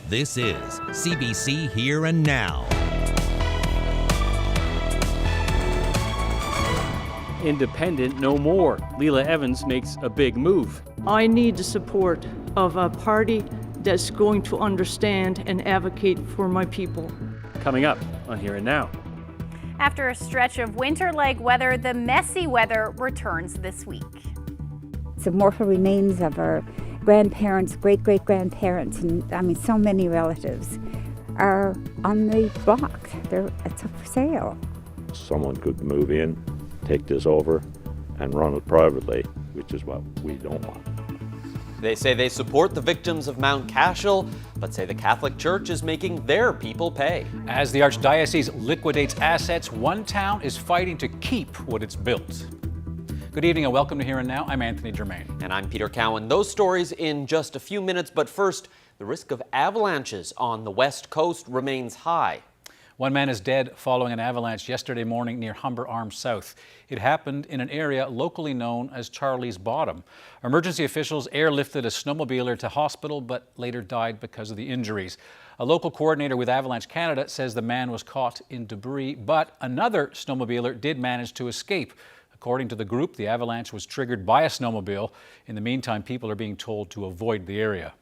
This is CBC Here and Now. Independent no more. Leela Evans makes a big move. I need the support of a party that's going to understand and advocate for my people. Coming up on Here and Now. After a stretch of winter-like weather, the messy weather returns this week. The mortal remains of our grandparents, great-great-grandparents, and so many relatives are on the block. It's up for sale. Someone could move in, take this over, and run it privately, which is what we don't want. They say they support the victims of Mount Cashel, but say the Catholic Church is making their people pay. As the Archdiocese liquidates assets, one town is fighting to keep what it's built. Good evening and welcome to Here and Now. I'm Anthony Germain. And I'm Peter Cowan. Those stories in just a few minutes, but first, the risk of avalanches on the west coast remains high. One man is dead following an avalanche yesterday morning near Humber Arms South. It happened in an area locally known as Charlie's Bottom. Emergency officials airlifted a snowmobiler to hospital but later died because of the injuries. A local coordinator with Avalanche Canada says the man was caught in debris, but another snowmobiler did manage to escape. According to the group, the avalanche was triggered by a snowmobile. In the meantime, people are being told to avoid the area.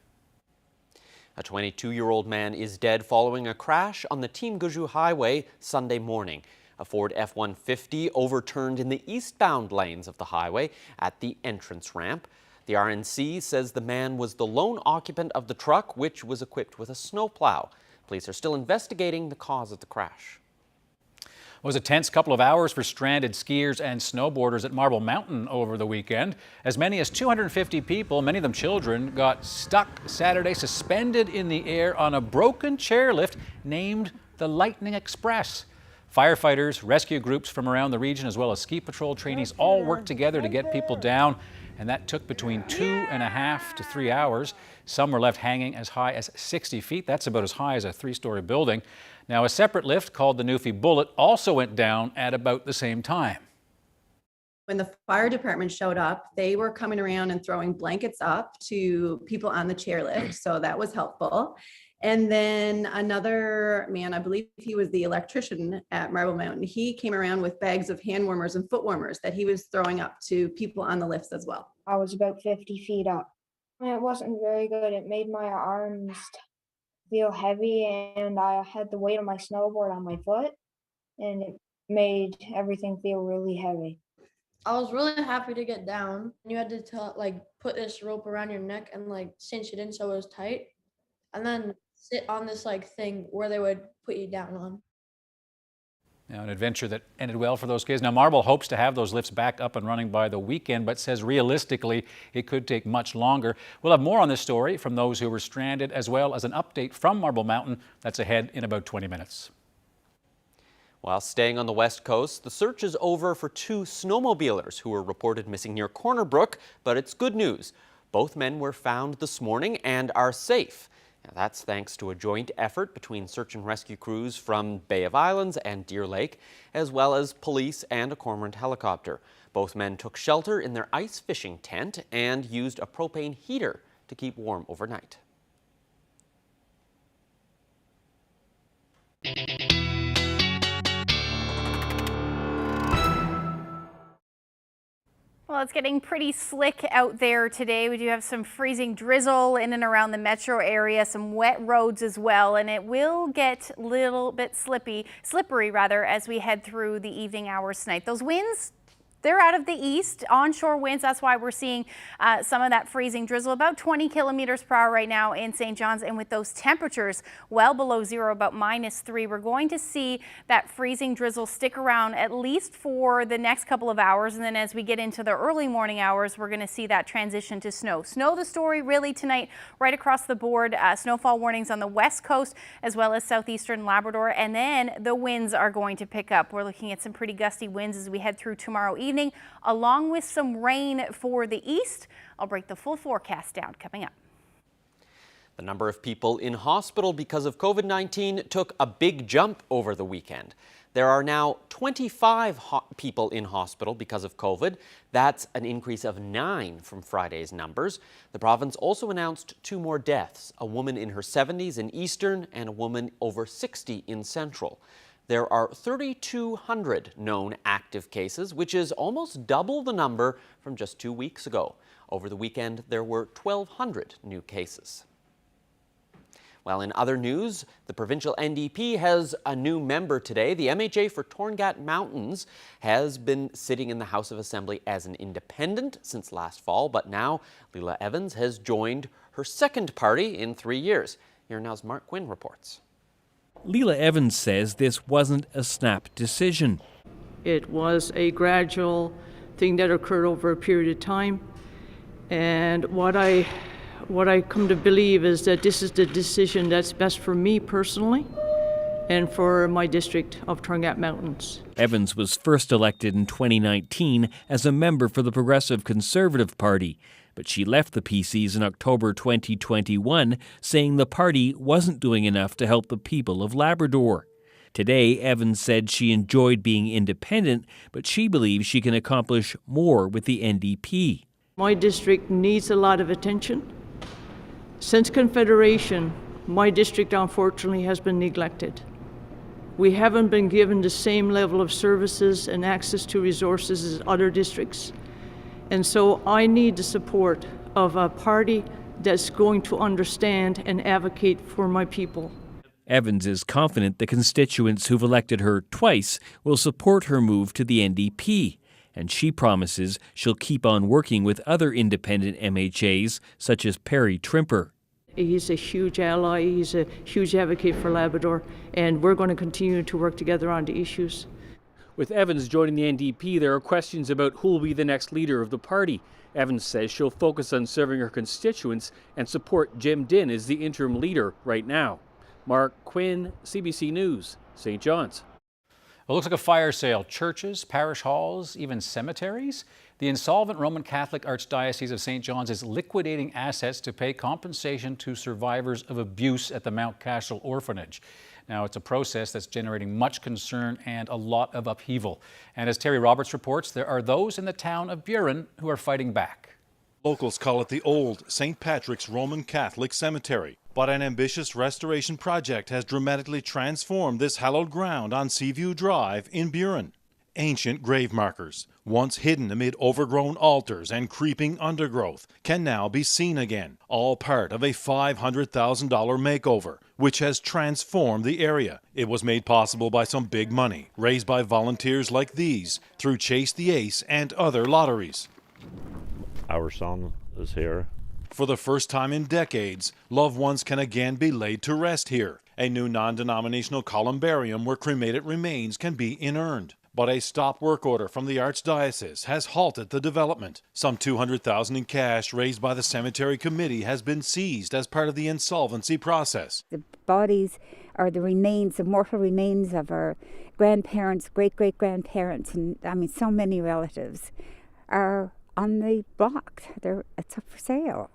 A 22-year-old man is dead following a crash on the Team Gujou Highway Sunday morning. A Ford F-150 overturned in the eastbound lanes of the highway at the entrance ramp. The RNC says the man was the lone occupant of the truck, which was equipped with a snowplow. Police are still investigating the cause of the crash. It was a tense couple of hours for stranded skiers and snowboarders at Marble Mountain over the weekend. As many as 250 people, many of them children, got stuck Saturday, suspended in the air on a broken chairlift named the Lightning Express. Firefighters, rescue groups from around the region, as well as ski patrol trainees all worked together to get people down, and that took between 2.5 to 3 hours. Some were left hanging as high as 60 feet. That's about as high as a three-story building. Now, a separate lift called the Newfie Bullet also went down at about the same time. When the fire department showed up, they were coming around and throwing blankets up to people on the chairlift, so that was helpful. And then another man, I believe he was the electrician at Marble Mountain, he came around with bags of hand warmers and foot warmers that he was throwing up to people on the lifts as well. I was about 50 feet up. It wasn't very good. It made my arms feel heavy, and I had the weight of my snowboard on my foot, and it made everything feel really heavy. I was really happy to get down. You had to put this rope around your neck and cinch it in so it was tight, and then sit on this thing where they would put you down on. Now, an adventure that ended well for those kids. Now, Marble hopes to have those lifts back up and running by the weekend, but says realistically it could take much longer. We'll have more on this story from those who were stranded, as well as an update from Marble Mountain. That's ahead in about 20 minutes. While staying on the west coast, the search is over for two snowmobilers who were reported missing near Corner Brook, but it's good news. Both men were found this morning and are safe. Now, that's thanks to a joint effort between search and rescue crews from Bay of Islands and Deer Lake, as well as police and a Cormorant helicopter. Both men took shelter in their ice fishing tent and used a propane heater to keep warm overnight. Well, it's getting pretty slick out there today. We do have some freezing drizzle in and around the metro area, some wet roads as well, and it will get a little bit slippery as we head through the evening hours tonight. Those winds, they're out of the east, onshore winds. That's why we're seeing some of that freezing drizzle, about 20 kilometers per hour right now in St. John's. And with those temperatures well below zero, about -3, we're going to see that freezing drizzle stick around at least for the next couple of hours. And then as we get into the early morning hours, we're going to see that transition to snow. Snow the story really tonight right across the board. Snowfall warnings on the west coast as well as southeastern Labrador. And then the winds are going to pick up. We're looking at some pretty gusty winds as we head through tomorrow evening, along with some rain for the east. I'll break the full forecast down coming up. The number of people in hospital because of COVID-19 took a big jump over the weekend. There are now 25 people in hospital because of COVID. That's an increase of 9 from Friday's numbers. The province also announced 2 more deaths, a woman in her 70s in Eastern and a woman over 60 in Central. There are 3,200 known active cases, which is almost double the number from just 2 weeks ago. Over the weekend, there were 1,200 new cases. Well, in other news, the provincial NDP has a new member today. The MHA for Torngat Mountains has been sitting in the House of Assembly as an independent since last fall, but now Leela Evans has joined her second party in 3 years. Here now's Mark Quinn reports. Leela Evans says this wasn't a snap decision. It was a gradual thing that occurred over a period of time. And what I come to believe is that this is the decision that's best for me personally and for my district of Torngat Mountains. Evans was first elected in 2019 as a member for the Progressive Conservative Party, but she left the PCs in October 2021, saying the party wasn't doing enough to help the people of Labrador. Today, Evans said she enjoyed being independent, but she believes she can accomplish more with the NDP. My district needs a lot of attention. Since Confederation, my district unfortunately has been neglected. We haven't been given the same level of services and access to resources as other districts. And so I need the support of a party that's going to understand and advocate for my people. Evans is confident the constituents who've elected her twice will support her move to the NDP. And she promises she'll keep on working with other independent MHAs, such as Perry Trimper. He's a huge ally, he's a huge advocate for Labrador, and we're going to continue to work together on the issues. With Evans joining the NDP, there are questions about who will be the next leader of the party. Evans says she'll focus on serving her constituents and support Jim Dinn as the interim leader right now. Mark Quinn, CBC News, St. John's. It looks like a fire sale. Churches, parish halls, even cemeteries. The insolvent Roman Catholic Archdiocese of St. John's is liquidating assets to pay compensation to survivors of abuse at the Mount Cashel Orphanage. Now, it's a process that's generating much concern and a lot of upheaval. And as Terry Roberts reports, there are those in the town of Burin who are fighting back. Locals call it the old St. Patrick's Roman Catholic Cemetery. But an ambitious restoration project has dramatically transformed this hallowed ground on Seaview Drive in Burin. Ancient grave markers, once hidden amid overgrown altars and creeping undergrowth, can now be seen again, all part of a $500,000 makeover, which has transformed the area. It was made possible by some big money, raised by volunteers like these, through Chase the Ace and other lotteries. Our son is here. For the first time in decades, loved ones can again be laid to rest here. A new non-denominational columbarium where cremated remains can be inurned. But a stop work order from the Archdiocese has halted the development. Some $200,000 in cash raised by the cemetery committee has been seized as part of the insolvency process. The bodies are the remains, the mortal remains of our grandparents, great-great-grandparents, and so many relatives are on the block. It's up for sale.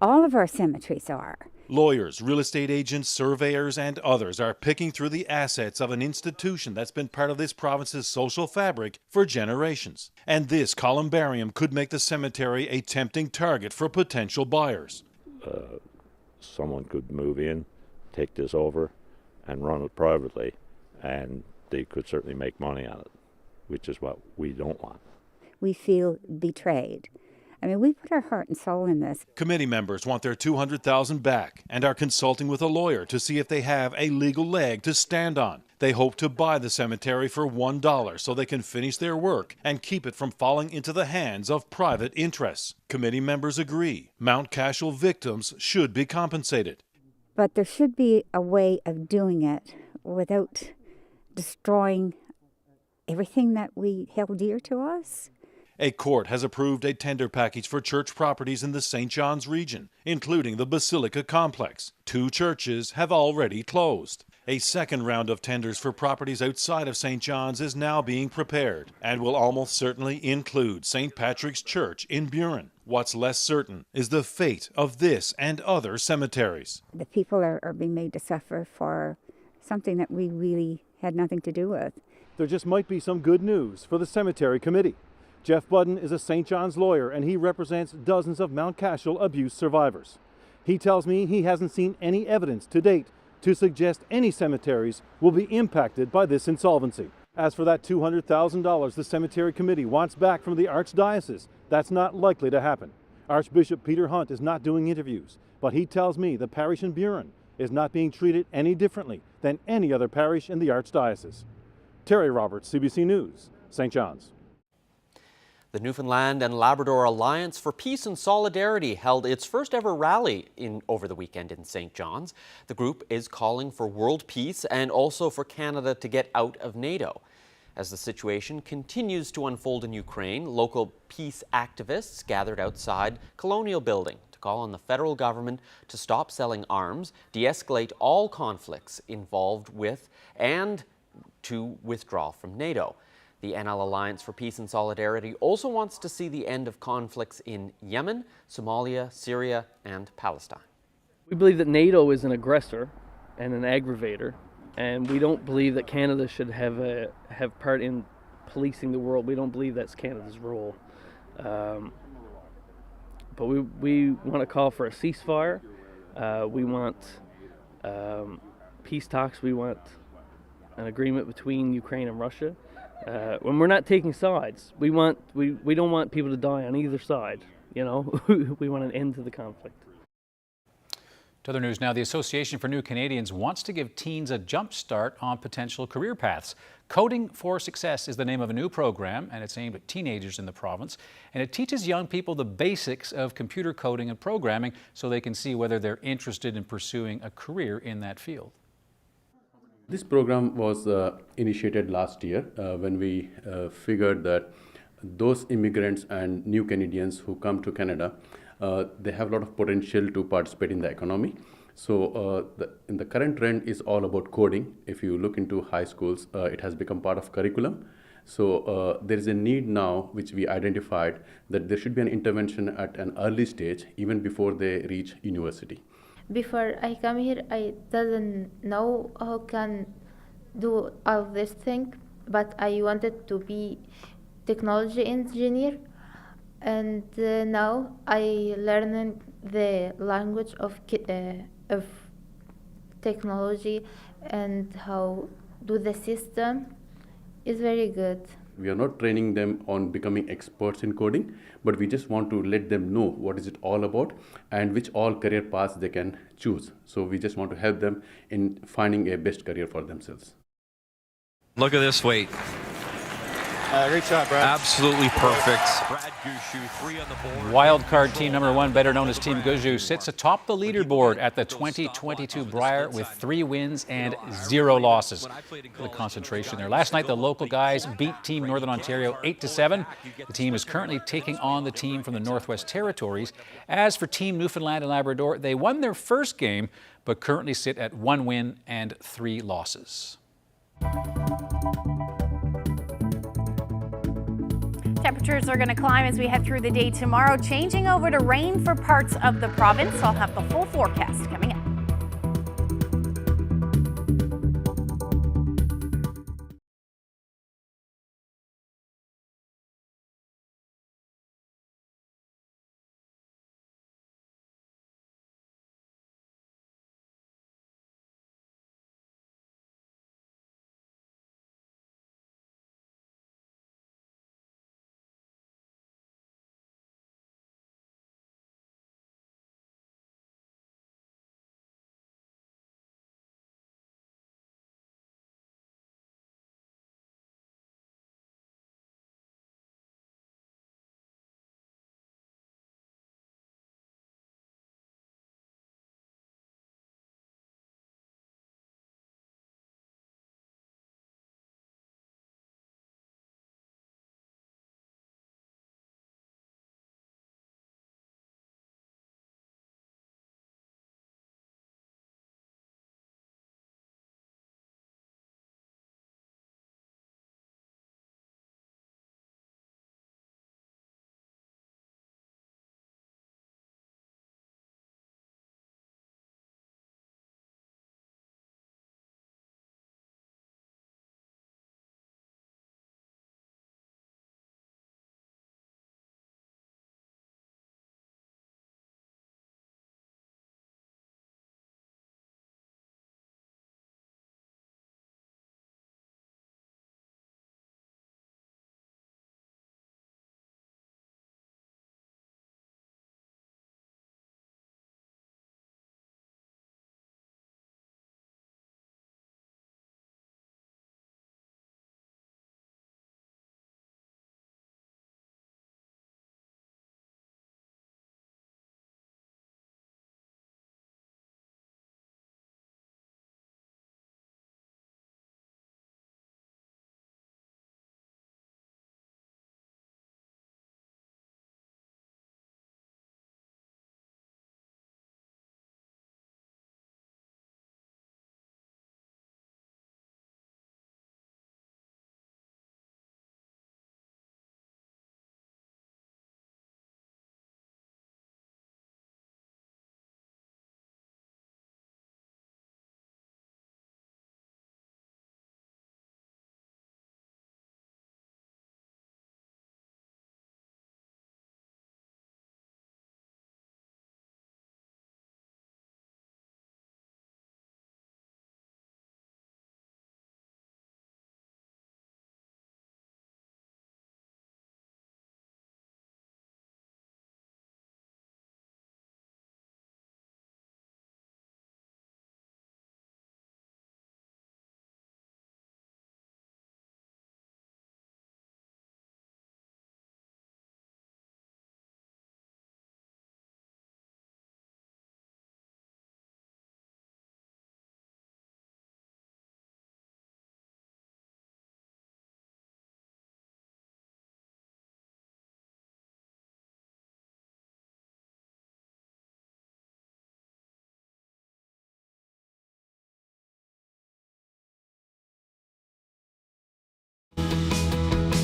All of our cemeteries are. Lawyers, real estate agents, surveyors, and others are picking through the assets of an institution that's been part of this province's social fabric for generations. And this columbarium could make the cemetery a tempting target for potential buyers. Someone could move in, take this over, and run it privately, and they could certainly make money on it, which is what we don't want. We feel betrayed. We put our heart and soul in this. Committee members want their $200,000 back and are consulting with a lawyer to see if they have a legal leg to stand on. They hope to buy the cemetery for $1 so they can finish their work and keep it from falling into the hands of private interests. Committee members agree Mount Cashel victims should be compensated. But there should be a way of doing it without destroying everything that we held dear to us. A court has approved a tender package for church properties in the St. John's region, including the Basilica Complex. 2 churches have already closed. A second round of tenders for properties outside of St. John's is now being prepared and will almost certainly include St. Patrick's Church in Burin. What's less certain is the fate of this and other cemeteries. The people are being made to suffer for something that we really had nothing to do with. There just might be some good news for the cemetery committee. Jeff Budden is a St. John's lawyer, and he represents dozens of Mount Cashel abuse survivors. He tells me he hasn't seen any evidence to date to suggest any cemeteries will be impacted by this insolvency. As for that $200,000 the cemetery committee wants back from the Archdiocese, that's not likely to happen. Archbishop Peter Hunt is not doing interviews, but he tells me the parish in Burin is not being treated any differently than any other parish in the Archdiocese. Terry Roberts, CBC News, St. John's. The Newfoundland and Labrador Alliance for Peace and Solidarity held its first ever rally over the weekend in St. John's. The group is calling for world peace and also for Canada to get out of NATO. As the situation continues to unfold in Ukraine, local peace activists gathered outside Colonial Building to call on the federal government to stop selling arms, de-escalate all conflicts involved with, and to withdraw from NATO. The NL Alliance for Peace and Solidarity also wants to see the end of conflicts in Yemen, Somalia, Syria, and Palestine. We believe that NATO is an aggressor and an aggravator, and we don't believe that Canada should have part in policing the world. We don't believe that's Canada's role. But we want to call for a ceasefire. We want peace talks. We want an agreement between Ukraine and Russia. When we're not taking sides, we don't want people to die on either side. You know, we want an end to the conflict. To other news now, the Association for New Canadians wants to give teens a jump start on potential career paths. Coding for Success is the name of a new program, and it's aimed at teenagers in the province. And it teaches young people the basics of computer coding and programming so they can see whether they're interested in pursuing a career in that field. This program was initiated last year when we figured that those immigrants and new Canadians who come to Canada, they have a lot of potential to participate in the economy. So in the current trend is all about coding. If you look into high schools, it has become part of curriculum. So there is a need now, which we identified, that there should be an intervention at an early stage, even before they reach university. Before I come here, I didn't know how can do all this thing, but I wanted to be technology engineer, and now I learning the language of technology and how do the system is very good. We are not training them on becoming experts in coding, but we just want to let them know what is it all about and which all career paths they can choose. So we just want to help them in finding a best career for themselves. Look at this weight. Great shot, Brad. Absolutely perfect. Brad Gushu, 3 on the board. Wildcard team number 1, better known as Team Gushu, sits atop the leaderboard at the 2022 Briar with 3 wins and 0 losses. The concentration there. Last night, the local guys beat Team Northern Ontario 8-7. The team is currently taking on the team from the Northwest Territories. As for Team Newfoundland and Labrador, they won their first game, but currently sit at 1 win and 3 losses. Temperatures are going to climb as we head through the day tomorrow, changing over to rain for parts of the province. I'll have the full forecast coming up.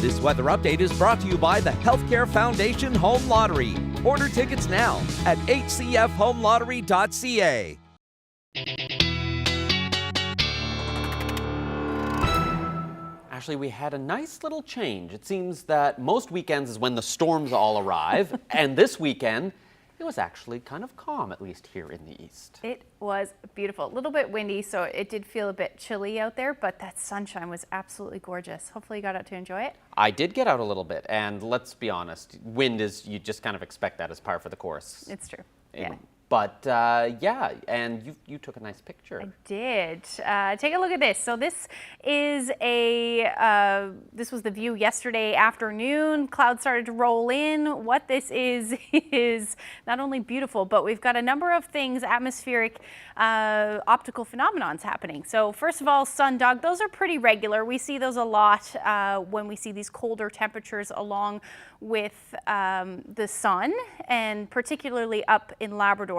This weather update is brought to you by the Healthcare Foundation Home Lottery. Order tickets now at hcfhomelottery.ca. Actually, we had a nice little change. It seems that most weekends is when the storms all arrive, and this weekend, it was actually kind of calm, at least here in the east. It was beautiful. A little bit windy, so it did feel a bit chilly out there, but that sunshine was absolutely gorgeous. Hopefully you got out to enjoy it. I did get out a little bit, and let's be honest, wind is, you just kind of expect that as par for the course. It's true, yeah. But yeah, and you took a nice picture. I did. Take a look at this. So this is this was the view yesterday afternoon. Clouds started to roll in. What this is not only beautiful, but we've got a number of things, atmospheric optical phenomenons happening. So first of all, sundog, those are pretty regular. We see those a lot when we see these colder temperatures along with the sun, and particularly up in Labrador.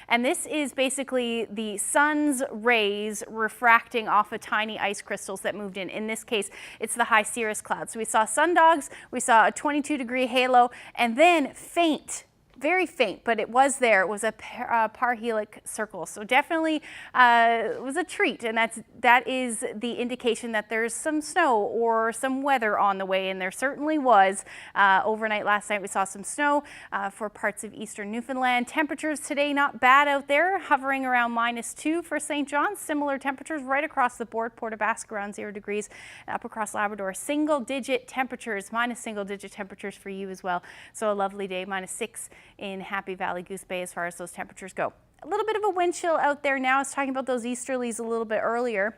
And this is basically the sun's rays refracting off of tiny ice crystals that moved in. In this case, it's the high cirrus clouds. So we saw sundogs, we saw a 22-degree halo, and then faint, very faint, but it was there. It was a parhelic circle. So definitely it was a treat, and that is the indication that there's some snow or some weather on the way, and there certainly was. Overnight last night we saw some snow for parts of eastern Newfoundland. Temperatures today not bad out there, hovering around -2 for St. John's. Similar temperatures right across the board. Port aux Basques around 0 degrees. Up across Labrador, single-digit temperatures, single-digit temperatures for you as well. So a lovely day, -6 in Happy Valley, Goose Bay as far as those temperatures go. A little bit of a wind chill out there now. I was talking about those easterlies a little bit earlier,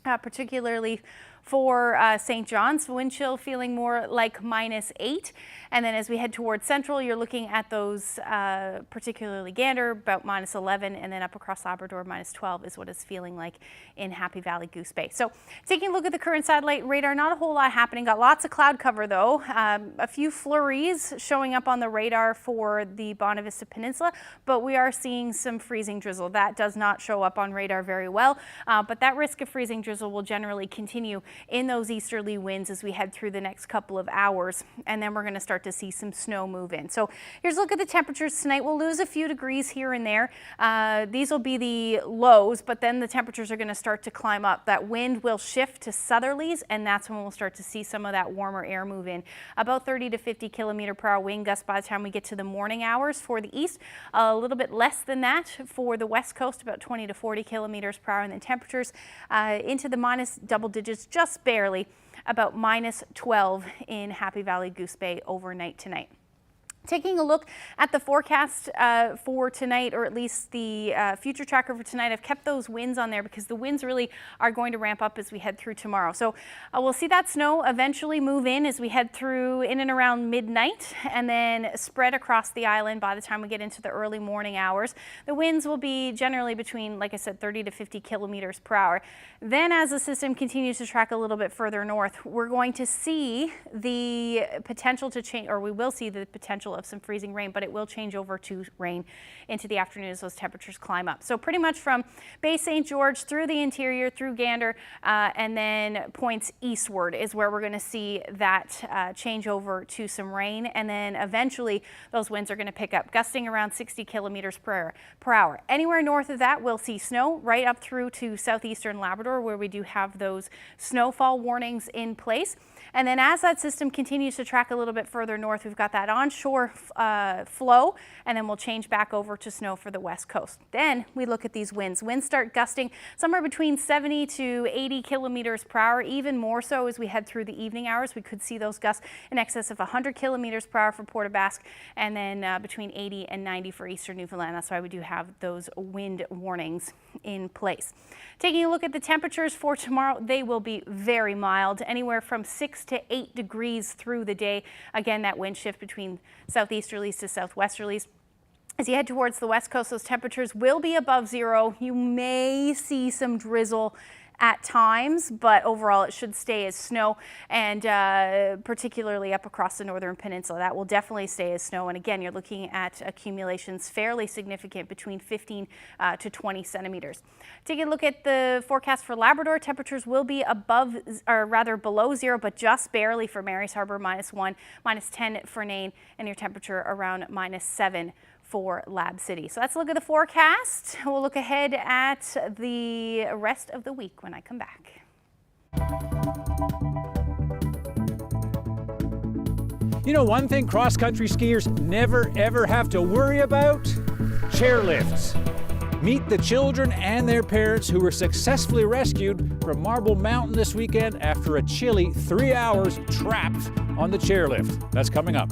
particularly for St. John's. Wind chill feeling more like -8. And then as we head towards central, you're looking at those, particularly Gander, about -11, and then up across Labrador, -12 is what it's feeling like in Happy Valley, Goose Bay. So taking a look at the current satellite radar, not a whole lot happening. Got lots of cloud cover though. A few flurries showing up on the radar for the Bonavista Peninsula, but we are seeing some freezing drizzle. That does not show up on radar very well, but that risk of freezing drizzle will generally continue in those easterly winds as we head through the next couple of hours, and then we're going to start to see some snow move in. So here's a look at the temperatures tonight. We'll lose a few degrees here and there. These will be the lows, but then the temperatures are going to start to climb up. That wind will shift to southerlies, and that's when we'll start to see some of that warmer air move in. About 30 to 50 km/h wind gusts by the time we get to the morning hours for the east. A little bit less than that for the west coast, about 20 to 40 km/h, and then temperatures into the minus double digits, just barely, about -12 in Happy Valley, Goose Bay overnight tonight. Taking a look at the forecast for tonight, or at least the future tracker for tonight, I've kept those winds on there because the winds really are going to ramp up as we head through tomorrow. So we'll see that snow eventually move in as we head through in and around midnight, and then spread across the island by the time we get into the early morning hours. The winds will be generally between, like I said, 30 to 50 km/h. Then as the system continues to track a little bit further north, we're going to see the potential to change, or we will see the potential of some freezing rain, but it will change over to rain into the afternoon as those temperatures climb up. So pretty much from Bay St. George through the interior, through Gander, and then points eastward is where we're going to see that change over to some rain. And then eventually those winds are going to pick up, gusting around 60 km/h. Anywhere north of that, we'll see snow right up through to southeastern Labrador, where we do have those snowfall warnings in place. And then as that system continues to track a little bit further north, we've got that onshore flow, and then we'll change back over to snow for the west coast. Then we look at these winds. Winds start gusting somewhere between 70 to 80 km/h, even more so as we head through the evening hours. We could see those gusts in excess of 100 km/h for Port aux Basques, and then between 80 and 90 for eastern Newfoundland. That's why we do have those wind warnings in place. Taking a look at the temperatures for tomorrow, they will be very mild, anywhere from 6 to 8 degrees through the day. Again, that wind shift between southeasterlies to southwesterlies. As you head towards the west coast, those temperatures will be above zero. You may see some drizzle at times, but overall it should stay as snow, and particularly up across the northern peninsula. That will definitely stay as snow. And again, you're looking at accumulations fairly significant, between 15 to 20 centimeters. Taking a look at the forecast for Labrador, temperatures will be above, or rather below zero, but just barely for Mary's Harbour, -1, -10 for Nain, and your temperature around -7 for Lab City. So let's look at the forecast. We'll look ahead at the rest of the week when I come back. You know one thing cross-country skiers never ever have to worry about? Chairlifts. Meet the children and their parents who were successfully rescued from Marble Mountain this weekend after a chilly 3 hours trapped on the chairlift. That's coming up.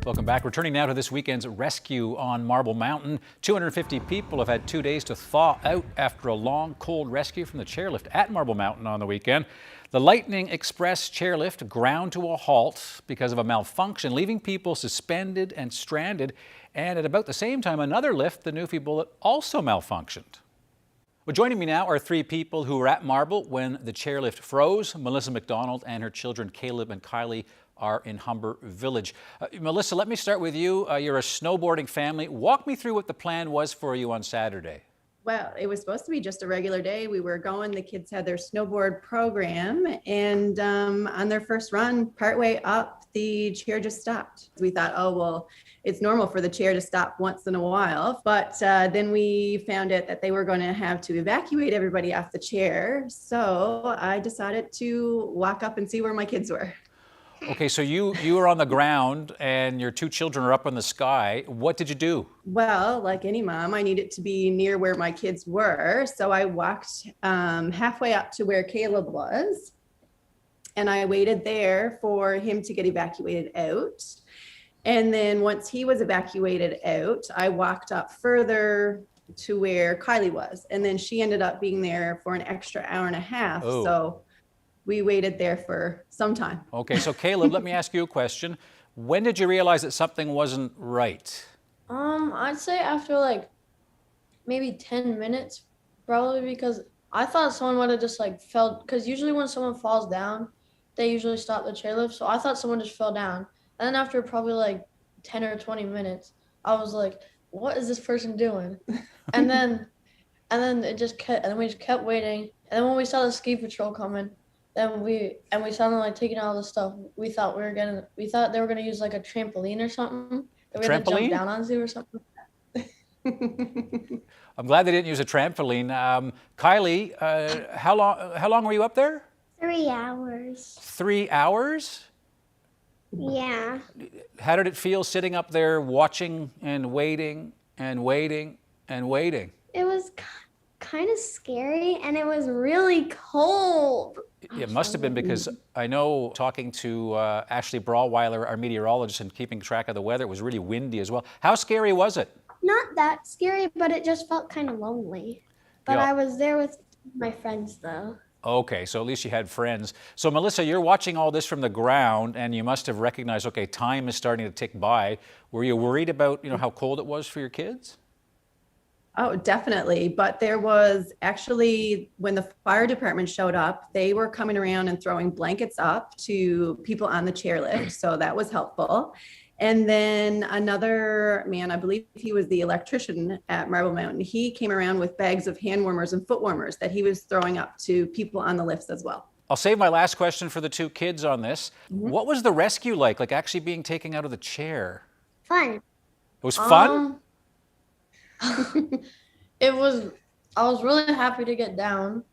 Welcome back. Returning now to this weekend's rescue on Marble Mountain. 250 people have had 2 days to thaw out after a long, cold rescue from the chairlift at Marble Mountain on the weekend. The Lightning Express chairlift ground to a halt because of a malfunction, leaving people suspended and stranded. And at about the same time, another lift, the Newfie Bullet, also malfunctioned. Well, joining me now are three people who were at Marble when the chairlift froze. Melissa McDonald and her children Caleb and Kylie are in Humber Village. Melissa, let me start with you. You're a snowboarding family. Walk me through what the plan was for you on Saturday. Well, it was supposed to be just a regular day. We were going, the kids had their snowboard program, and on their first run, partway up, the chair just stopped. We thought, oh, well, it's normal for the chair to stop once in a while. But then we found out that they were going to have to evacuate everybody off the chair. So I decided to walk up and see where my kids were. Okay, so you were on the ground and your two children are up in the sky. What did you do? Well, like any mom, I needed to be near where my kids were. So I walked halfway up to where Caleb was, and I waited there for him to get evacuated out. And then once he was evacuated out, I walked up further to where Kylie was. And then she ended up being there for an extra hour and a half. Oh. So we waited there for some time. Okay, so Caleb, let me ask you a question. When did you realize that something wasn't right? I'd say after like maybe 10 minutes, probably, because I thought someone would have just like fell, because usually when someone falls down, they usually stop the chairlift. So I thought someone just fell down. And then after probably like 10 or 20 minutes, I was like, what is this person doing? and then it just kept, and then we just kept waiting. And then when we saw the ski patrol coming, then we saw them like taking all the stuff. We thought they were gonna use like a trampoline or something that we had to jump down onto or something. I'm glad they didn't use a trampoline. Kylie, how long were you up there? 3 hours. 3 hours? Yeah. How did it feel sitting up there watching and waiting and waiting and waiting? It was kind of scary, and it was really cold. It must have been, because I know, talking to Ashley Brawweiler, our meteorologist, and keeping track of the weather, it was really windy as well. How scary was it? Not that scary, but it just felt kind of lonely. But I was there with my friends, though. Okay, so at least you had friends. So Melissa, you're watching all this from the ground, and you must have recognized, okay, time is starting to tick by. Were you worried about, how cold it was for your kids? Oh, definitely. But there was actually, when the fire department showed up, they were coming around and throwing blankets up to people on the chairlift. So that was helpful. And then another man, I believe he was the electrician at Marble Mountain, he came around with bags of hand warmers and foot warmers that he was throwing up to people on the lifts as well. I'll save my last question for the two kids on this. What was the rescue like actually being taken out of the chair? Fun. It was fun? I was really happy to get down.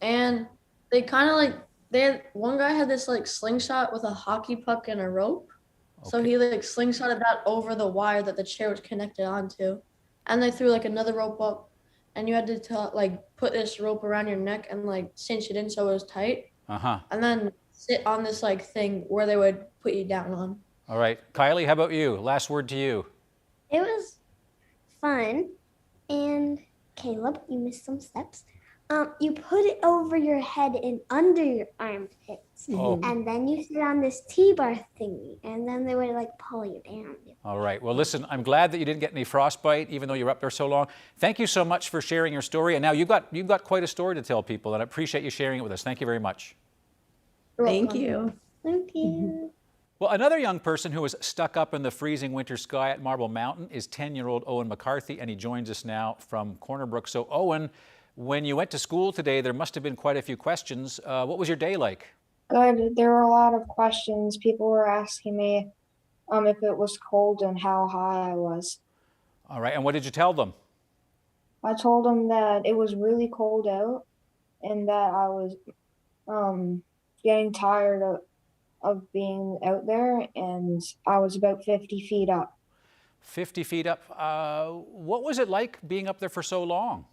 And they kind of one guy had this like slingshot with a hockey puck and a rope. Okay. So he like slingshotted that over the wire that the chair was connected onto. And they threw like another rope up, and you had to like put this rope around your neck and like cinch it in so it was tight. And then sit on this like thing where they would put you down on. All right. Kylie, how about you? Last word to you. It was fun. And Caleb, you missed some steps. You put it over your head and under your armpits. And then you sit on this T-bar thingy, and then they would like pull you down. All right. Well, listen, I'm glad that you didn't get any frostbite, even though you were up there so long. Thank you so much for sharing your story. And now you've got quite a story to tell people, and I appreciate you sharing it with us. Thank you very much. Thank you. Thank you. Well, another young person who was stuck up in the freezing winter sky at Marble Mountain is 10-year-old Owen McCarthy, and he joins us now from Corner Brook. So, Owen, when you went to school today, there must have been quite a few questions. What was your day like? Good. There were a lot of questions. People were asking me if it was cold and how high I was. All right. And what did you tell them? I told them that it was really cold out and that I was getting tired of being out there, and I was about 50 feet up. 50 feet up. What was it like being up there for so long?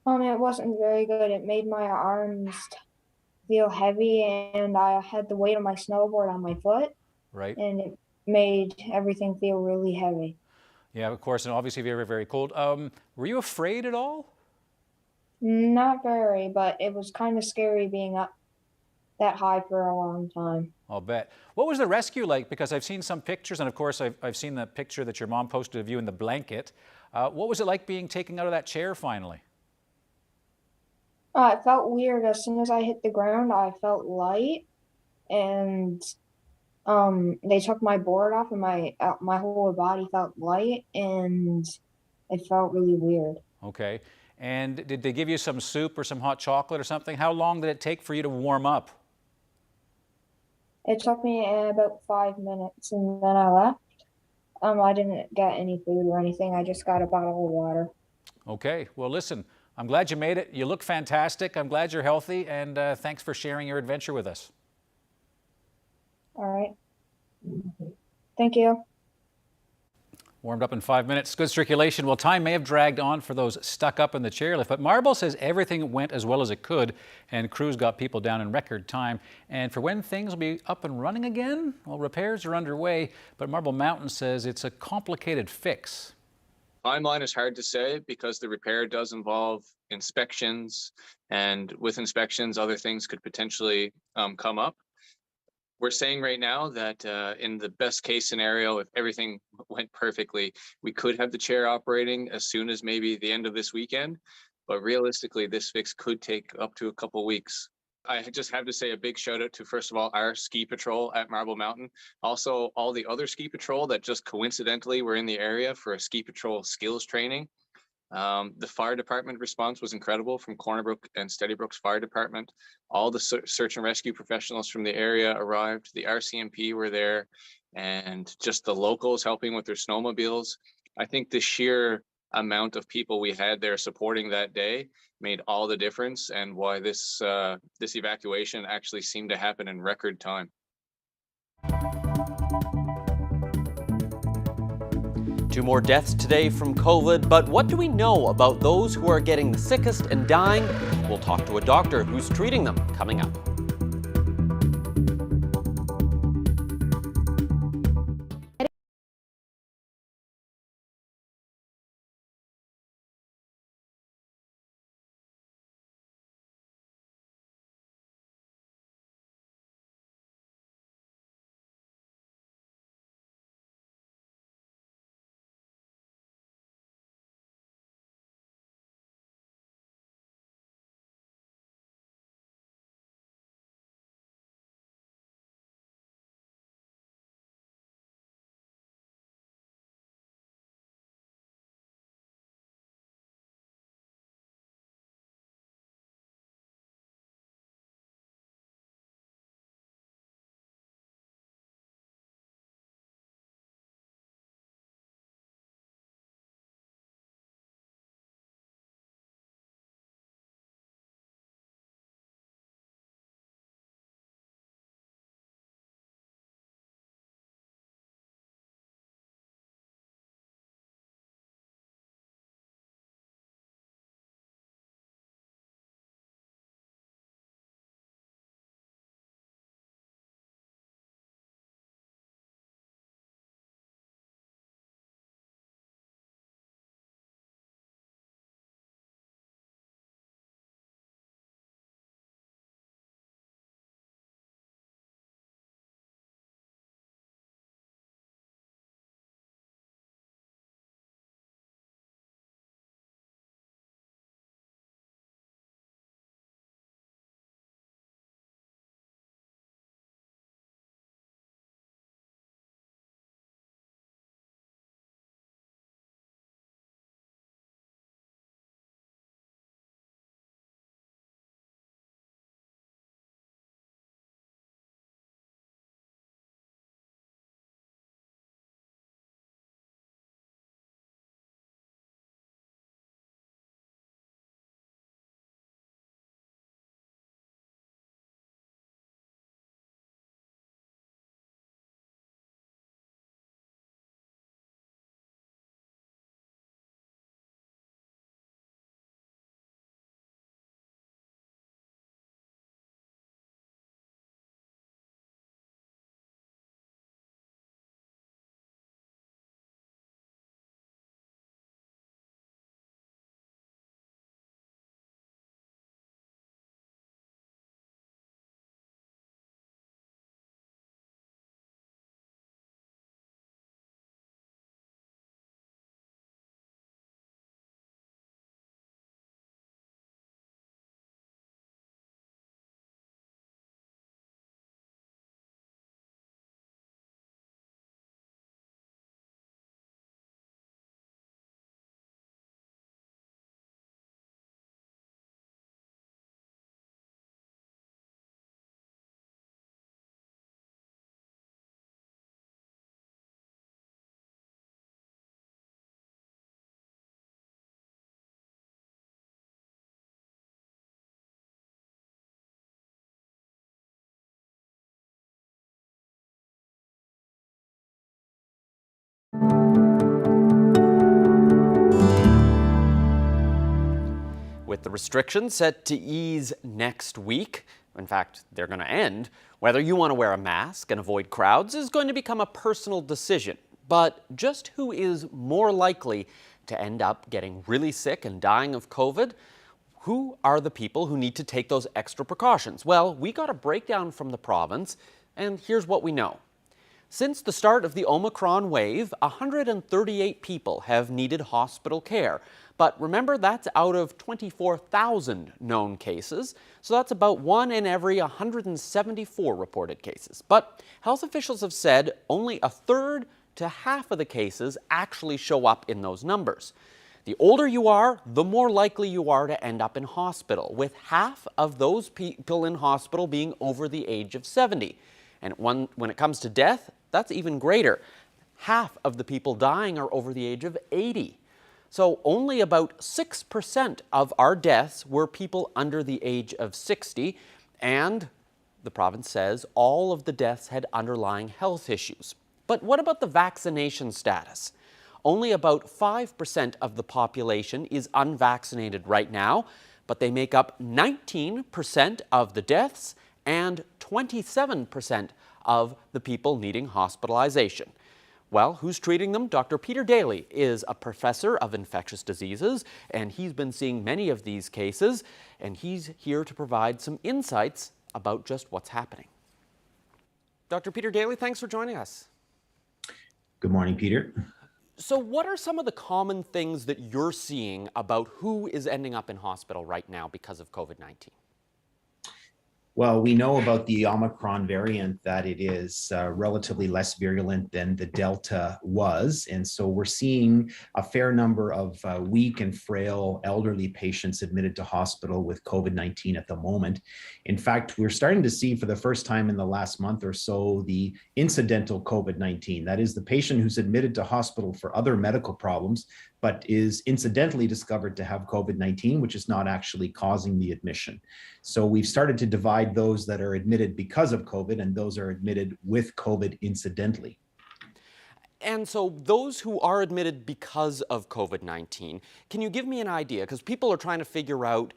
It wasn't very good. It made my arms feel heavy, and I had the weight of my snowboard on my foot. Right. And it made everything feel really heavy. Yeah, of course, and obviously very, very cold. Were you afraid at all? Not very, but it was kind of scary being up that high for a long time. I'll bet. What was the rescue like? Because I've seen some pictures, and of course I've seen the picture that your mom posted of you in the blanket. What was it like being taken out of that chair finally? It felt weird. As soon as I hit the ground, I felt light, and they took my board off, and my whole body felt light, and it felt really weird. Okay. And did they give you some soup or some hot chocolate or something? How long did it take for you to warm up? It took me about 5 minutes, and then I left. I didn't get any food or anything. I just got a bottle of water. Okay. Well, listen, I'm glad you made it. You look fantastic. I'm glad you're healthy, and thanks for sharing your adventure with us. All right. Thank you. Warmed up in 5 minutes. Good circulation. Well, time may have dragged on for those stuck up in the chairlift, but Marble says everything went as well as it could, and crews got people down in record time. And for when things will be up and running again, well, repairs are underway, but Marble Mountain says it's a complicated fix. Timeline is hard to say because the repair does involve inspections, and with inspections, other things could potentially come up. We're saying right now that in the best case scenario, if everything went perfectly, we could have the chair operating as soon as maybe the end of this weekend. But realistically, this fix could take up to a couple weeks. I just have to say a big shout out to, first of all, our ski patrol at Marble Mountain. Also, all the other ski patrol that just coincidentally were in the area for a ski patrol skills training. The fire department response was incredible from Cornerbrook and Steadybrook's fire department. All the search and rescue professionals from the area arrived. The RCMP were there, and just the locals helping with their snowmobiles. I think the sheer amount of people we had there supporting that day made all the difference, and why this evacuation actually seemed to happen in record time. 2 more deaths today from COVID, but what do we know about those who are getting the sickest and dying? We'll talk to a doctor who's treating them coming up. With the restrictions set to ease next week, in fact, they're going to end, whether you want to wear a mask and avoid crowds is going to become a personal decision. But just who is more likely to end up getting really sick and dying of COVID? Who are the people who need to take those extra precautions? Well, we got a breakdown from the province, and here's what we know. Since the start of the Omicron wave, 138 people have needed hospital care. But remember, that's out of 24,000 known cases, so that's about 1 in every 174 reported cases. But health officials have said only a third to half of the cases actually show up in those numbers. The older you are, the more likely you are to end up in hospital, with half of those people in hospital being over the age of 70. And when it comes to death, that's even greater. Half of the people dying are over the age of 80. So only about 6% of our deaths were people under the age of 60, and the province says all of the deaths had underlying health issues. But what about the vaccination status? Only about 5% of the population is unvaccinated right now, but they make up 19% of the deaths and 27% of the people needing hospitalization. Well, who's treating them? Dr. Peter Daly is a professor of infectious diseases, and he's been seeing many of these cases, and he's here to provide some insights about just what's happening. Dr. Peter Daly, thanks for joining us. Good morning, Peter. So what are some of the common things that you're seeing about who is ending up in hospital right now because of COVID-19? Well, we know about the Omicron variant that it is relatively less virulent than the Delta was. And so we're seeing a fair number of weak and frail elderly patients admitted to hospital with COVID-19 at the moment. In fact, we're starting to see for the first time in the last month or so the incidental COVID-19. That is the patient who's admitted to hospital for other medical problems, but is incidentally discovered to have COVID-19, which is not actually causing the admission. So we've started to divide those that are admitted because of COVID and those are admitted with COVID incidentally. And so those who are admitted because of COVID-19, can you give me an idea? Because people are trying to figure out,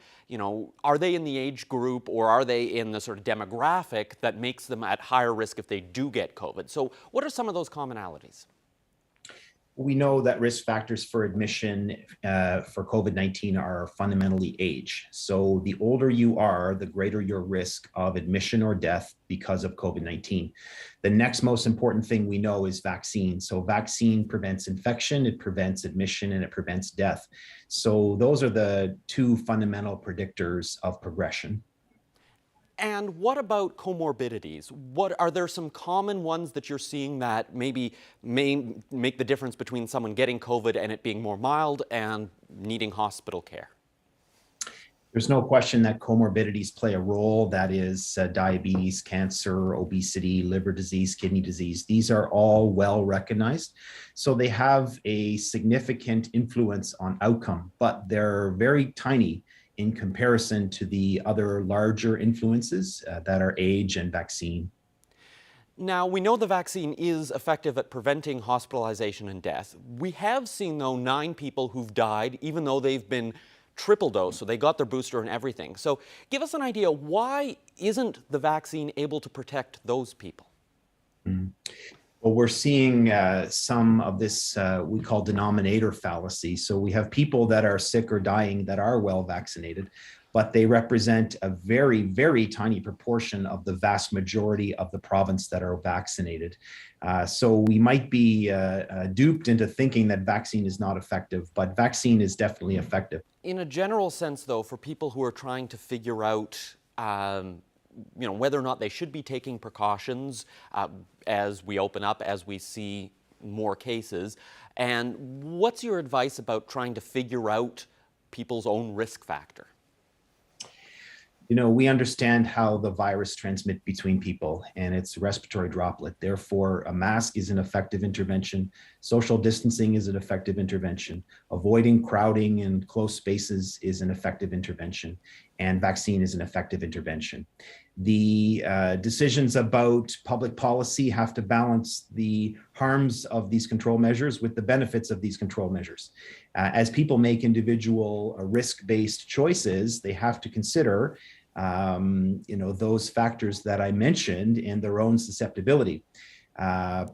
are they in the age group or are they in the sort of demographic that makes them at higher risk if they do get COVID? So what are some of those commonalities? We know that risk factors for admission for COVID-19 are fundamentally age. So the older you are, the greater your risk of admission or death because of COVID-19. The next most important thing we know is vaccine. So vaccine prevents infection, it prevents admission, and it prevents death. So those are the two fundamental predictors of progression. And what about comorbidities? Are there some common ones that you're seeing that maybe may make the difference between someone getting COVID and it being more mild and needing hospital care? There's no question that comorbidities play a role. That is diabetes, cancer, obesity, liver disease, kidney disease. These are all well recognized. So they have a significant influence on outcome, but they're very tiny in comparison to the other larger influences that are age and vaccine. Now, we know the vaccine is effective at preventing hospitalization and death. We have seen, though, 9 people who've died, even though they've been triple dose, so they got their booster and everything. So give us an idea, why isn't the vaccine able to protect those people? Well, we're seeing some of this we call denominator fallacy. So we have people that are sick or dying that are well vaccinated, but they represent a very, very tiny proportion of the vast majority of the province that are vaccinated. So we might be duped into thinking that vaccine is not effective, but vaccine is definitely effective. In a general sense, though, for people who are trying to figure out whether or not they should be taking precautions as we open up, as we see more cases. And what's your advice about trying to figure out people's own risk factor? We understand how the virus transmits between people, and it's a respiratory droplet. Therefore, a mask is an effective intervention. Social distancing is an effective intervention. Avoiding crowding and close spaces is an effective intervention. and vaccine is an effective intervention. The decisions about public policy have to balance the harms of these control measures with the benefits of these control measures. As people make individual risk-based choices, they have to consider those factors that I mentioned and their own susceptibility.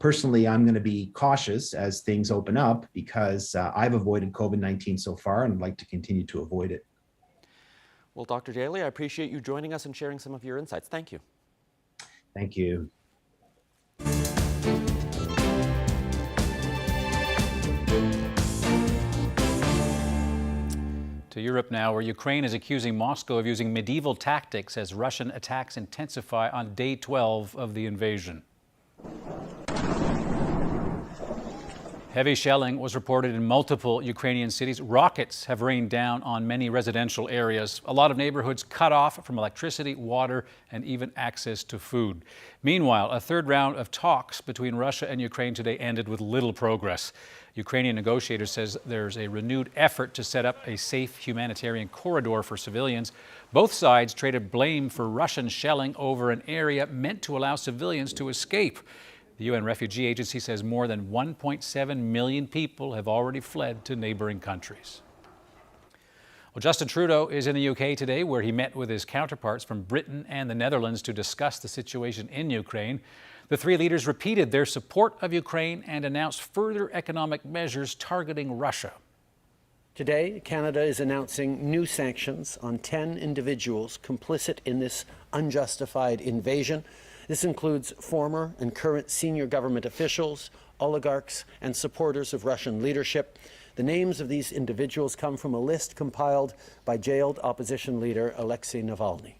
Personally, I'm going to be cautious as things open up because I've avoided COVID-19 so far and would like to continue to avoid it. Well, Dr. Daly, I appreciate you joining us and sharing some of your insights. Thank you. Thank you. To Europe now, where Ukraine is accusing Moscow of using medieval tactics as Russian attacks intensify on day 12 of the invasion. Heavy shelling was reported in multiple Ukrainian cities. Rockets have rained down on many residential areas. A lot of neighborhoods cut off from electricity, water, and even access to food. Meanwhile, a third round of talks between Russia and Ukraine today ended with little progress. Ukrainian negotiators says there's a renewed effort to set up a safe humanitarian corridor for civilians. Both sides traded blame for Russian shelling over an area meant to allow civilians to escape. The UN Refugee Agency says more than 1.7 million people have already fled to neighboring countries. Well, Justin Trudeau is in the UK today, where he met with his counterparts from Britain and the Netherlands to discuss the situation in Ukraine. The three leaders repeated their support of Ukraine and announced further economic measures targeting Russia. Today, Canada is announcing new sanctions on 10 individuals complicit in this unjustified invasion. This includes former and current senior government officials, oligarchs, and supporters of Russian leadership. The names of these individuals come from a list compiled by jailed opposition leader Alexei Navalny.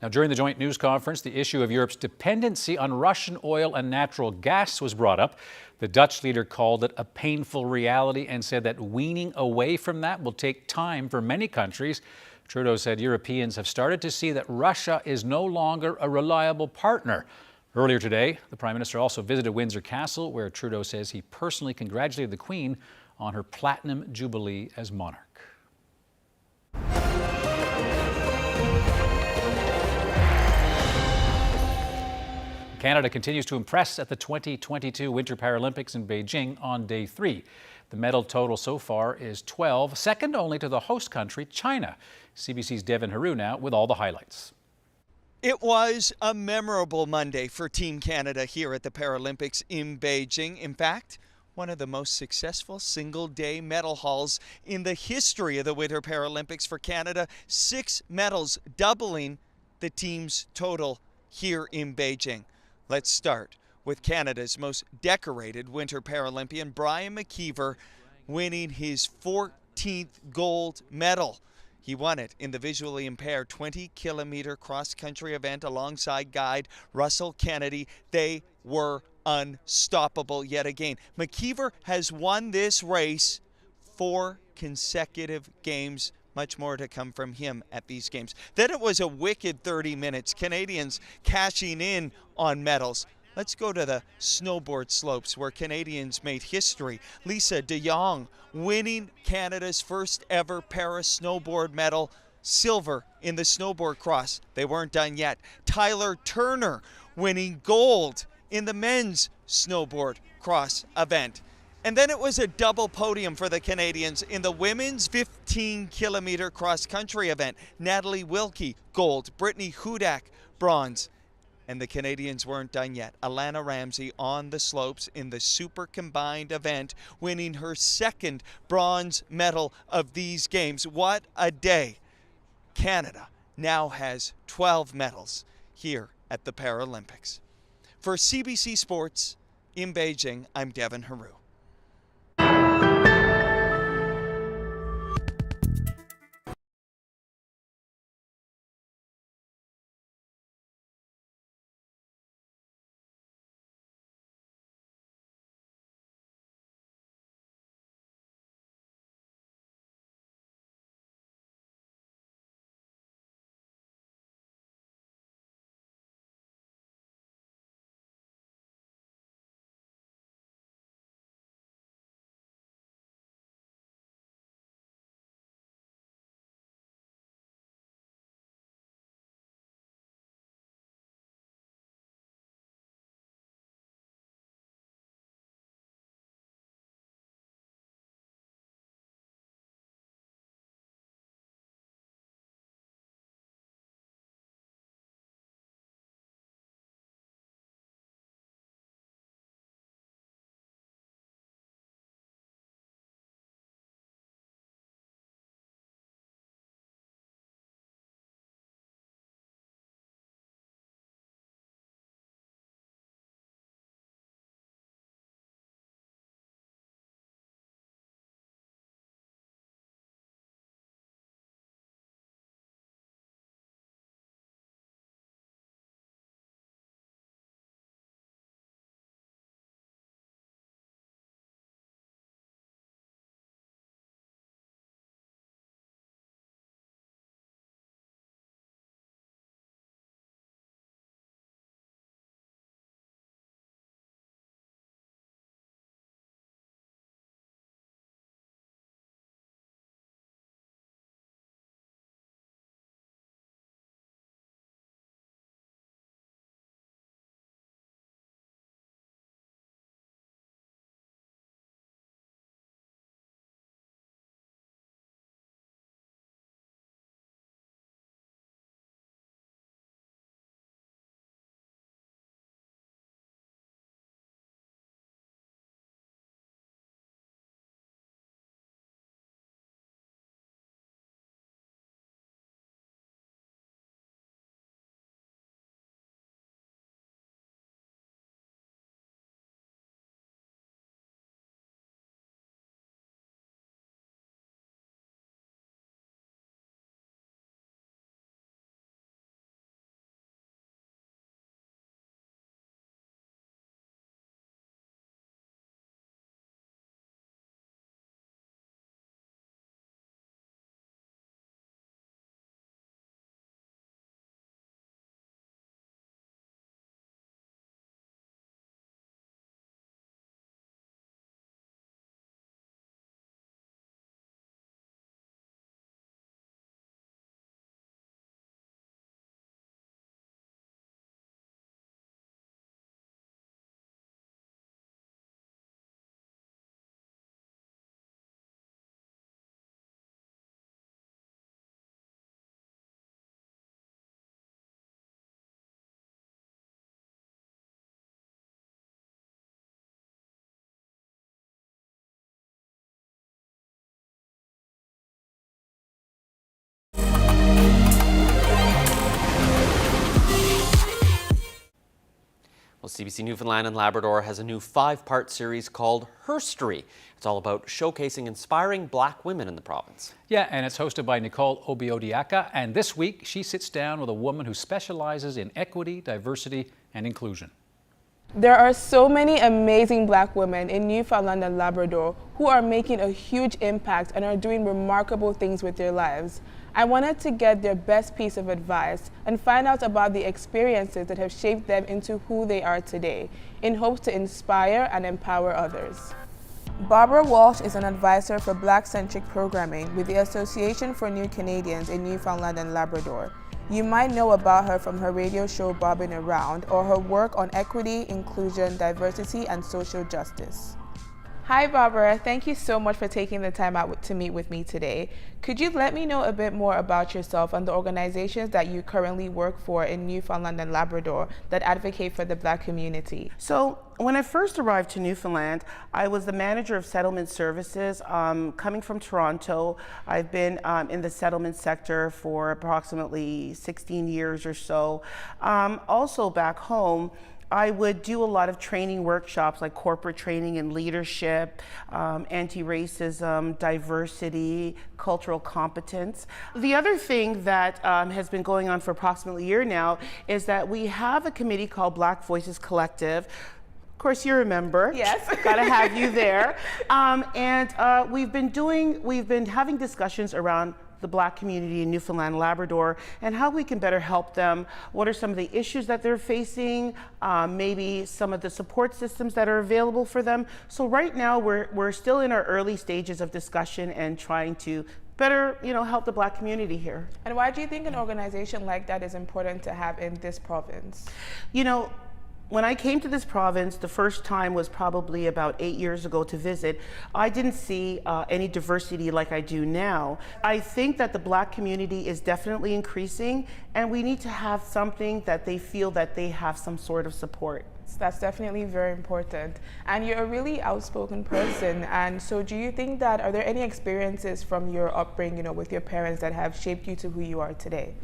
Now, during the joint news conference, the issue of Europe's dependency on Russian oil and natural gas was brought up. The Dutch leader called it a painful reality and said that weaning away from that will take time for many countries. Trudeau said Europeans have started to see that Russia is no longer a reliable partner. Earlier today, the Prime Minister also visited Windsor Castle, where Trudeau says he personally congratulated the Queen on her Platinum Jubilee as monarch. Canada continues to impress at the 2022 Winter Paralympics in Beijing on day 3. The medal total so far is 12, second only to the host country, China. CBC's Devin Haru now with all the highlights. It was a memorable Monday for Team Canada here at the Paralympics in Beijing. In fact, one of the most successful single-day medal hauls in the history of the Winter Paralympics for Canada. 6 medals, doubling the team's total here in Beijing. Let's start with Canada's most decorated Winter Paralympian, Briar winning his 14th gold medal. He won it in the visually impaired 20-kilometer cross-country event alongside guide Russell Kennedy. They were unstoppable yet again. McKeever has won this race 4 consecutive games. Much more to come from him at these games. Then it was a wicked 30 minutes. Canadians cashing in on medals. Let's go to the snowboard slopes where Canadians made history. Lisa de Jong winning Canada's first ever para snowboard medal, silver in the snowboard cross. They weren't done yet. Tyler Turner winning gold in the men's snowboard cross event. And then it was a double podium for the Canadians in the women's 15-kilometer cross-country event. Natalie Wilkie, gold. Brittany Hudak, bronze. And the Canadians weren't done yet. Alana Ramsey on the slopes in the super combined event, winning her second bronze medal of these games. What a day. Canada now has 12 medals here at the Paralympics. For CBC Sports in Beijing, I'm Devin Haru. Well, CBC Newfoundland and Labrador has a new 5-part series called Herstory. It's all about showcasing inspiring Black women in the province. Yeah, and it's hosted by Nicole Obiodiaka. And this week, she sits down with a woman who specializes in equity, diversity, and inclusion. There are so many amazing Black women in Newfoundland and Labrador who are making a huge impact and are doing remarkable things with their lives. I wanted to get their best piece of advice and find out about the experiences that have shaped them into who they are today, in hopes to inspire and empower others. Barbara Walsh is an advisor for Black-centric programming with the Association for New Canadians in Newfoundland and Labrador. You might know about her from her radio show Bobbing Around or her work on equity, inclusion, diversity, and social justice. Hi Barbara, thank you so much for taking the time out to meet with me today. Could you let me know a bit more about yourself and the organizations that you currently work for in Newfoundland and Labrador that advocate for the Black community? So when I first arrived to Newfoundland, I was the manager of settlement services. Coming from Toronto, I've been in the settlement sector for approximately 16 years or so. Also back home, I would do a lot of training workshops like corporate training in leadership, anti-racism, diversity, cultural competence. The other thing that has been going on for approximately a year now is that we have a committee called Black Voices Collective. Of course, you're a member. Yes. Gotta have you there. We've been having discussions around the Black community in Newfoundland and Labrador and how we can better help them. What are some of the issues that they're facing? Maybe some of the support systems that are available for them. So right now we're still in our early stages of discussion and trying to better, help the Black community here. And why do you think an organization like that is important to have in this province? When I came to this province, the first time was probably about 8 years ago to visit. I didn't see any diversity like I do now. I think that the Black community is definitely increasing, and we need to have something that they feel that they have some sort of support. That's definitely very important. And you're a really outspoken person. And so do you think that, are there any experiences from your upbringing, with your parents that have shaped you to who you are today?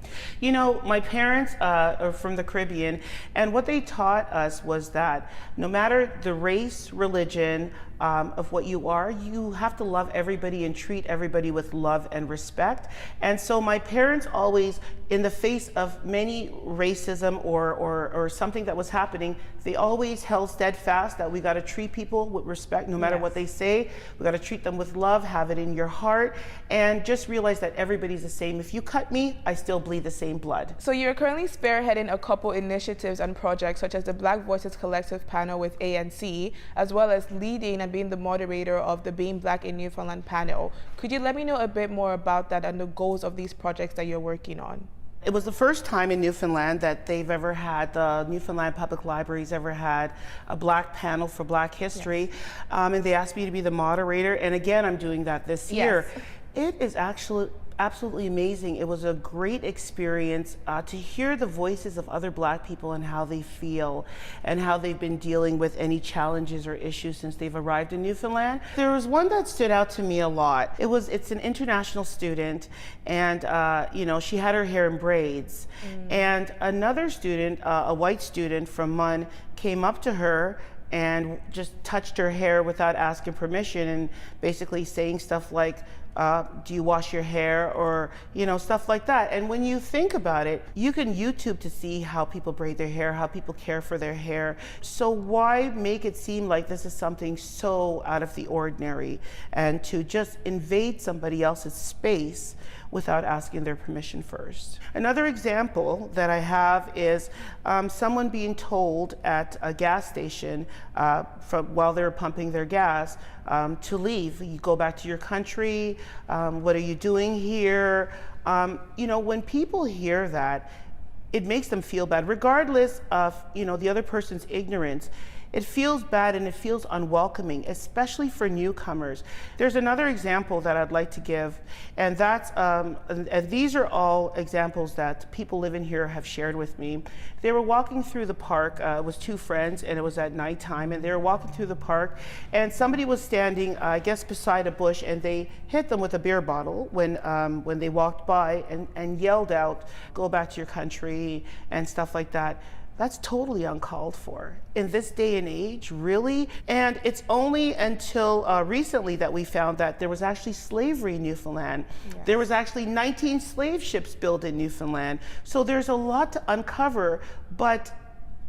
My parents are from the Caribbean, and what they taught us was that no matter the race, religion, of what you are, you have to love everybody and treat everybody with love and respect. And so my parents always, in the face of many racism or something that was happening, they always held steadfast that we got to treat people with respect no matter what they say. We got to treat them with love, have it in your heart, and just realize that everybody's the same. If you cut me, I still bleed the same blood. So you're currently spearheading a couple initiatives and projects such as the Black Voices Collective panel with ANC, as well as leading and being the moderator of the Being Black in Newfoundland panel. Could you let me know a bit more about that and the goals of these projects that you're working on? It was the first time in Newfoundland that they've ever had, the Newfoundland Public Libraries ever had a Black panel for Black history. And they asked me to be the moderator. And again, I'm doing that this year. It is actually absolutely amazing. It was a great experience to hear the voices of other Black people and how they feel and how they've been dealing with any challenges or issues since they've arrived in Newfoundland. There was one that stood out to me a lot. It's an international student, and she had her hair in braids. And another student, a white student from MUN, came up to her and just touched her hair without asking permission and basically saying stuff like, do you wash your hair, or stuff like that. And when you think about it, you can YouTube to see how people braid their hair, how people care for their hair. So why make it seem like this is something so out of the ordinary, and to just invade somebody else's space without asking their permission first? Another example that I have is someone being told at a gas station while they're pumping their gas to leave. You go back to your country. What are you doing here? When people hear that, it makes them feel bad, regardless of the other person's ignorance. It feels bad and it feels unwelcoming, especially for newcomers. There's another example that I'd like to give, and that's, and these are all examples that people living here have shared with me. They were walking through the park, it was two friends, and it was at nighttime, and they were walking through the park, and somebody was standing, I guess, beside a bush, and they hit them with a beer bottle when they walked by and yelled out, "Go back to your country," and stuff like that. That's totally uncalled for in this day and age, really. And it's only until recently that we found that there was actually slavery in Newfoundland. Yes. There was actually 19 slave ships built in Newfoundland. So there's a lot to uncover, but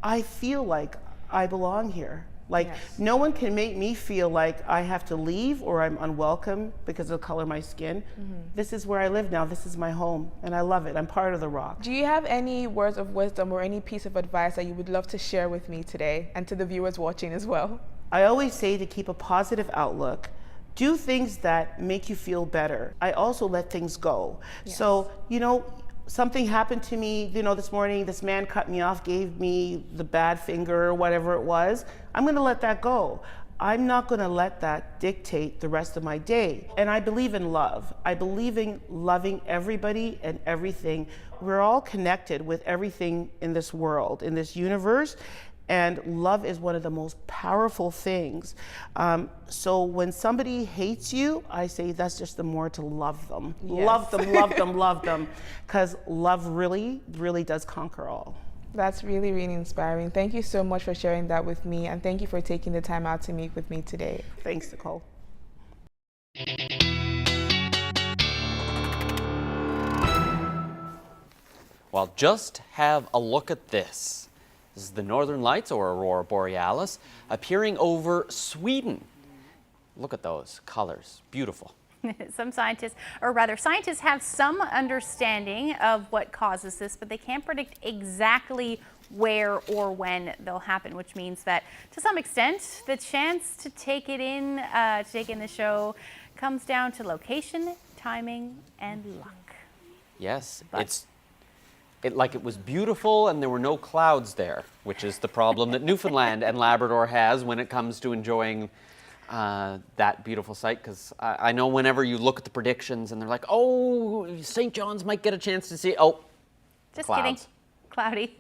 I feel like I belong here. Like, yes. No one can make me feel like I have to leave or I'm unwelcome because of the color of my skin. Mm-hmm. This is where I live now. This is my home, and I love it. I'm part of the Rock. Do you have any words of wisdom or any piece of advice that you would love to share with me today and to the viewers watching as well? I always say to keep a positive outlook. Do things that make you feel better. I also let things go. Yes. So, you know, something happened to me, you know, this morning, this man cut me off, gave me the bad finger or whatever it was. I'm gonna let that go. I'm not gonna let that dictate the rest of my day. And I believe in love. I believe in loving everybody and everything. We're all connected with everything in this world, in this universe. And love is one of the most powerful things. So when somebody hates you, I say that's just the more to love them. Yes. Love them, love them, love them. Because love really, really does conquer all. That's really, really inspiring. Thank you so much for sharing that with me. And thank you for taking the time out to meet with me today. Thanks, Nicole. Well, just have a look at this. This is the Northern Lights, or Aurora Borealis, appearing over Sweden. Look at those colors, beautiful. Some scientists, or rather scientists have some understanding of what causes this, but they can't predict exactly where or when they'll happen, which means that to some extent, the chance to take in the show comes down to location, timing, and luck. Yes, it was beautiful and there were no clouds there, which is the problem that Newfoundland and Labrador has when it comes to enjoying that beautiful sight. Because I know whenever you look at the predictions and they're like, oh, St. John's might get a chance to see, oh, just clouds. Kidding, cloudy.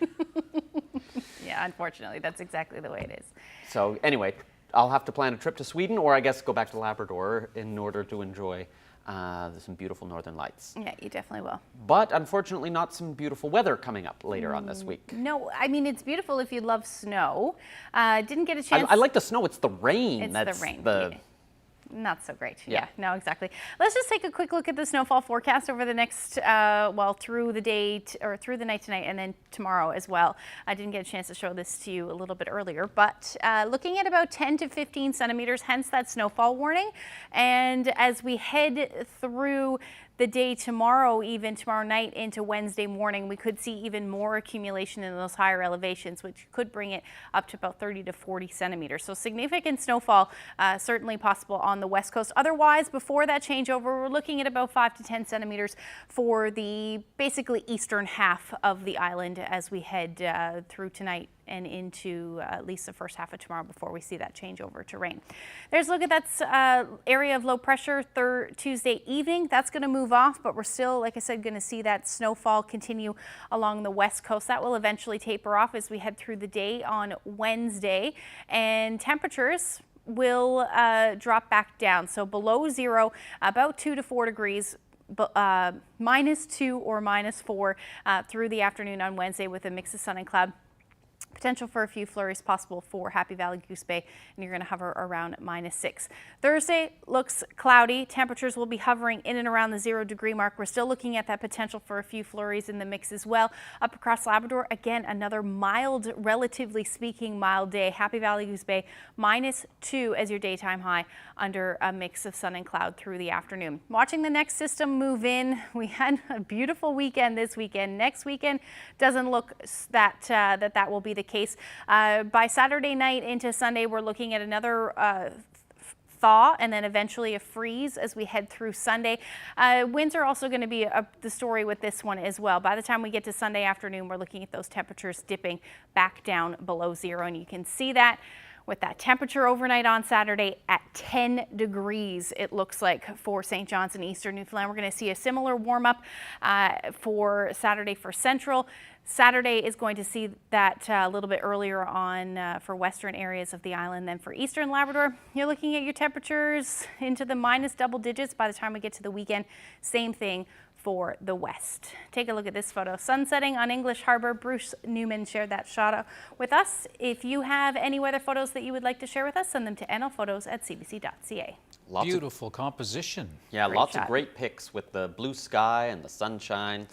Yeah, unfortunately, that's exactly the way it is. So anyway, I'll have to plan a trip to Sweden, or I guess go back to Labrador in order to enjoy some beautiful Northern Lights. Yeah, you definitely will. But unfortunately not some beautiful weather coming up later on this week. No, I mean, it's beautiful if you love snow. Didn't get a chance. I like the snow, it's the rain. It's that's the rain. The... Not so great. Yeah, no, exactly. Let's just take a quick look at the snowfall forecast over the next, through the day or through the night tonight and then tomorrow as well. I didn't get a chance to show this to you a little bit earlier, but looking at about 10 to 15 centimeters, hence that snowfall warning. And as we head through the day tomorrow, even tomorrow night into Wednesday morning, we could see even more accumulation in those higher elevations, which could bring it up to about 30 to 40 centimeters. So significant snowfall certainly possible on the west coast. Otherwise, before that changeover, we're looking at about 5 to 10 centimeters for the basically eastern half of the island as we head through tonight and into at least the first half of tomorrow before we see that change over to rain. There's a look at that area of low pressure Tuesday evening. That's going to move off, but we're still, like I said, going to see that snowfall continue along the west coast. That will eventually taper off as we head through the day on Wednesday, and temperatures will drop back down. So below zero, about 2 to 4 degrees. -2 or -4 through the afternoon on Wednesday with a mix of sun and cloud. Potential for a few flurries possible for Happy Valley, Goose Bay, and you're going to hover around -6. Thursday looks cloudy. Temperatures will be hovering in and around the 0 degree mark. We're still looking at that potential for a few flurries in the mix as well. Up across Labrador, again, another mild, relatively speaking, mild day. Happy Valley, Goose Bay, -2 as your daytime high under a mix of sun and cloud through the afternoon. Watching the next system move in, we had a beautiful weekend this weekend. Next weekend doesn't look that that will be the case. By Saturday night into Sunday, we're looking at another thaw and then eventually a freeze as we head through Sunday. Winds are also going to be the story with this one as well. By the time we get to Sunday afternoon, we're looking at those temperatures dipping back down below zero, and you can see that with that temperature overnight on Saturday at 10 degrees, it looks like, for St. John's and Eastern Newfoundland. We're going to see a similar warm up for Saturday for Central. Saturday is going to see that a little bit earlier on for western areas of the island than for Eastern Labrador. You're looking at your temperatures into the minus double digits by the time we get to the weekend. Same thing for the west. Take a look at this photo. Sun setting on English Harbor. Bruce Newman shared that shot with us. If you have any weather photos that you would like to share with us, send them to nlphotos@cbc.ca. Beautiful composition. Yeah, Great lots shot. of great pics with the blue sky and the sunshine.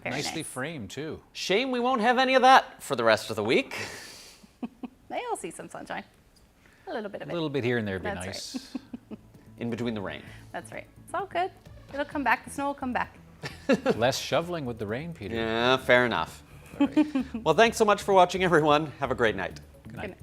Nicely framed too. Shame we won't have any of that for the rest of the week. They'll see some sunshine. A little bit of it. A little bit here and there would be That's nice. right. In between the rain. That's right. It's all good. It'll come back. The snow will come back. Less shoveling with the rain, Peter. Yeah, fair enough. Well, thanks so much for watching, everyone. Have a great night. Good night.